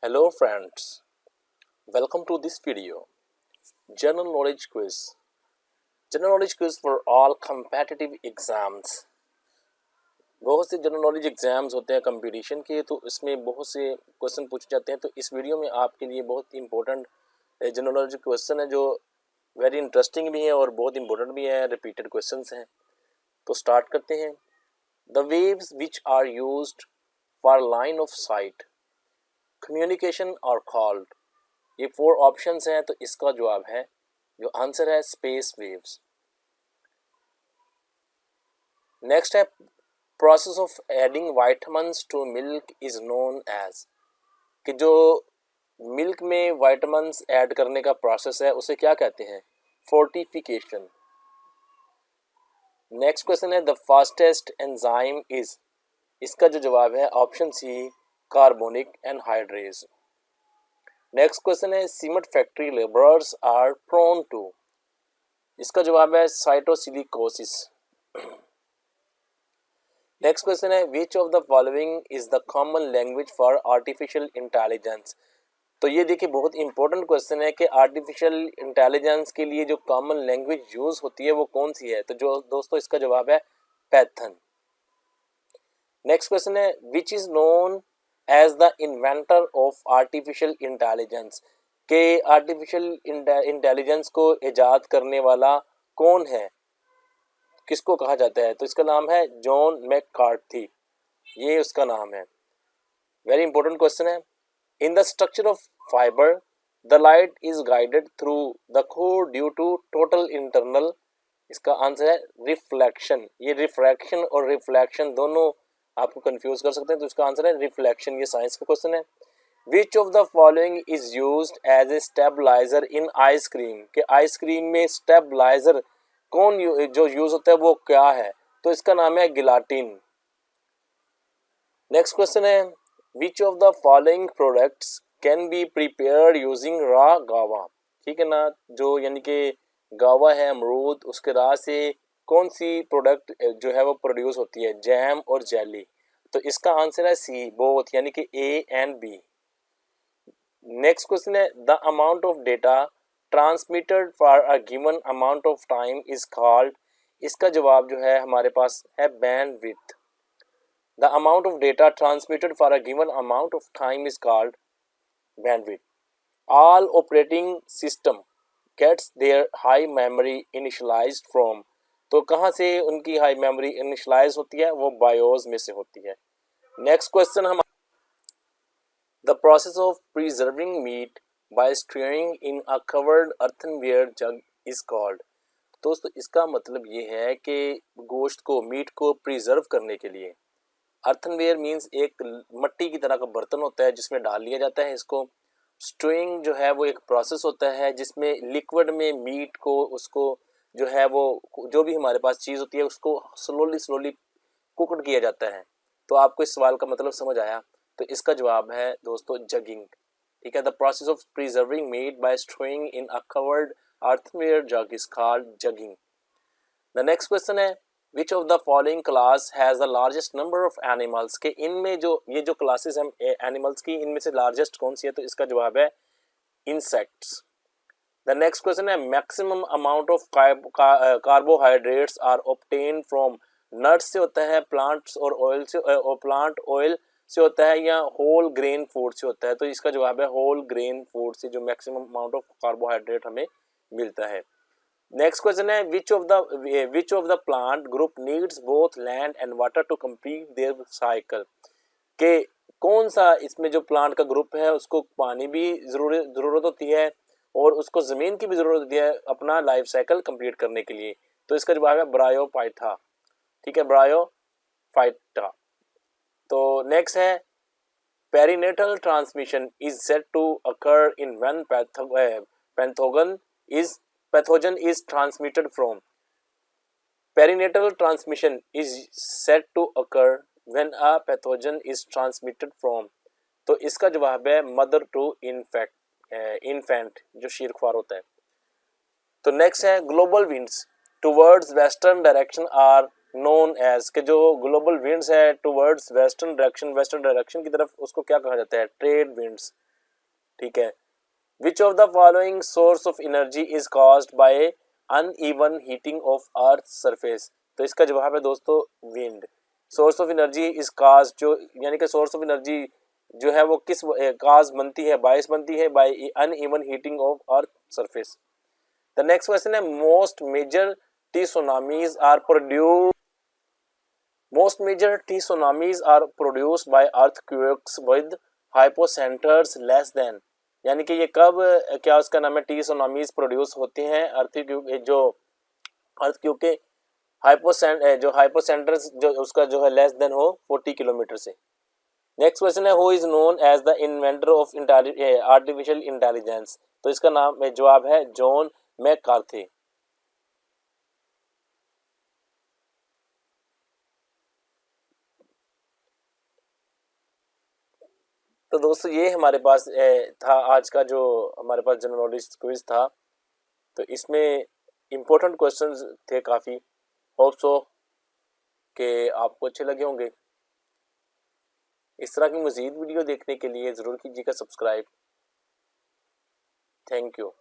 Hello friends, welcome to this video. General knowledge quiz. General knowledge quiz for all competitive exams. बहुत से general knowledge exams होते हैं competition के, तो इसमें बहुत से क्वेश्चन पूछे जाते हैं। तो इस वीडियो में आपके लिए बहुत इंपॉर्टेंट जनरल नॉलेज क्वेश्चन है जो वेरी इंटरेस्टिंग भी है और बहुत इंपॉर्टेंट भी है, रिपीटेड क्वेश्चंस हैं। तो स्टार्ट करते हैं। The waves which are used for line of sight communication are called. ये 4 ऑप्शंस हैं, तो इसका जवाब है, जो आंसर है, स्पेस वेव्स। नेक्स्ट है, process of adding vitamins to milk is known as. कि जो मिल्क में वाइटामिन्स ऐड करने का प्रोसेस है उसे क्या कहते हैं? फोर्टिफिकेशन। नेक्स्ट क्वेश्चन है, द फास्टेस्ट एंजाइम इज। इसका जो जवाब है option C, carbonic anhydrase. Next question है, cement factory labourers are prone to. इसका जवाब है साइटोसिलिकोसिस। नेक्स्ट क्वेश्चन है, which of the following is the common language for artificial intelligence. तो ये देखिए बहुत इंपॉर्टेंट क्वेश्चन है कि आर्टिफिशियल इंटेलिजेंस के लिए जो कॉमन लैंग्वेज यूज होती है वो कौन सी है। तो जो दोस्तों इसका जवाब है पैथन। नेक्स्ट क्वेश्चन है, which is known as the inventor of artificial intelligence. के आर्टिफिशियल इंटेलिजेंस को इजाद करने वाला कौन है, किसको कहा जाता है? तो इसका नाम है जॉन मैककार्थी, ये उसका नाम है। वेरी इंपॉर्टेंट क्वेश्चन है। In the structure of fibre the light is guided through the core due to total internal. इसका आंसर है रिफ्लेक्शन। ये रिफ्रैक्शन और रिफ्लेक्शन दोनों आपको कंफ्यूज कर सकते हैं, तो इसका आंसर है रिफ्लेक्शन। ये साइंस का क्वेश्चन है। Which of the following is used as a stabiliser in ice cream. के आइसक्रीम में स्टेबलाइजर कौन जो यूज होता है वो क्या है? तो इसका नाम है गिलाटिन। नेक्स्ट क्वेश्चन है, which of the following products can be prepared using raw गावा। ठीक है ना, जो यानी कि गावा है अमरूद, उसके रॉ से कौन सी प्रोडक्ट जो है वो प्रोड्यूस होती है? जैम और जेली। तो इसका आंसर है सी, बोथ, यानी कि A and B. Next question है, the amount of data transmitted for a given amount of time is called. इसका जवाब जो है हमारे पास है bandwidth. The amount of data transmitted for a given amount of time is called bandwidth. All operating system gets their high memory initialized from. तो कहाँ से उनकी हाई मेमोरी इनिशियलाइज होती है? वो बायोस में से होती है। Next question hmm, the process of preserving meat by steering in a covered earthenware jug is called. दोस्तों इसका मतलब ये है कि गोश्त को, मीट को प्रिजर्व करने के लिए अर्थनवेयर मींस एक मट्टी की तरह का बर्तन होता है जिसमें डाल लिया जाता है इसको। स्टूइंग जो है वो एक प्रोसेस होता है जिसमें लिक्विड में मीट को, उसको जो है वो जो भी हमारे पास चीज़ होती है उसको स्लोली स्लोली कुकड किया जाता है। तो आपको इस सवाल का मतलब समझ आया? तो इसका जवाब है दोस्तों जगिंग। ठीक है, the process of preserving meat by stowing in a covered earthenware jug is called jugging. The next question है, which of the following class has the largest number of animals. के इनमें जो ये जो क्लासेस हैं animals की, इनमें से लार्जेस्ट कौन सी है? तो इसका जवाब है इंसेक्ट्स। द नेक्स्ट क्वेश्चन है, maximum amount of carbohydrates are obtain from. Nuts से होता है, प्लांट्स और ऑयल से, प्लांट ऑयल से होता है, या होल ग्रेन फूड से होता है? तो इसका जवाब है होल ग्रेन फूड से जो मैक्सिमम अमाउंट ऑफ कार्बोहाइड्रेट हमें मिलता है। नेक्स्ट क्वेश्चन है, which of the plant group needs both land and water to complete their cycle. के कौन सा इसमें जो प्लांट का ग्रुप है उसको पानी भी जरूरत होती है और उसको ज़मीन की भी ज़रूरत होती है अपना लाइफ साइकिल कंप्लीट करने के लिए? तो इसका जवाब है ब्रायोफाइटा। ठीक है, ब्रायोफाइटा। तो नेक्स्ट है, perinatal transmission is said to occur in when pathogen is transmitted from. Perinatal transmission is said to occur when a pathogen is transmitted from. तो इसका जवाब है मदर टू इन्फेंट, जो शीरख्वार होता है। तो नेक्स्ट है, global winds towards western direction are known as. के जो ग्लोबल विंड्स है टुवर्ड्स वेस्टर्न डायरेक्शन की तरफ, उसको क्या कहा जाता है? Trade winds. ठीक है। Which of the following source of energy is caused by uneven heating of earth surface. तो इसका जवाब है दोस्तों wind. Source of energy is cause, जो यानी कि सोर्स ऑफ एनर्जी जो है वो किस काज बनती है, बायस बनती है by uneven heating of earth surface. The next question है most major tsunamis are produce most major tsunamis are produced by earthquakes with hypocentres less than. यानी कि ये कब, क्या उसका नाम है, टी सुनामीज प्रोड्यूस होते हैं अर्थक्वेक के हाइपोसेंटर्स जो उसका जो है लेस देन हो 40 किलोमीटर से। नेक्स्ट क्वेश्चन है who is known as the inventor of artificial intelligence. तो इसका नाम जवाब है जॉन मैककार्थी। तो दोस्तों ये हमारे पास था आज का जो हमारे पास जनरल नॉलेज क्विज था। तो इसमें इम्पोर्टेंट क्वेश्चंस थे काफ़ी। होप सो कि आपको अच्छे लगे होंगे। इस तरह की मज़ीद वीडियो देखने के लिए ज़रूर कीजिएगा सब्सक्राइब। Thank you.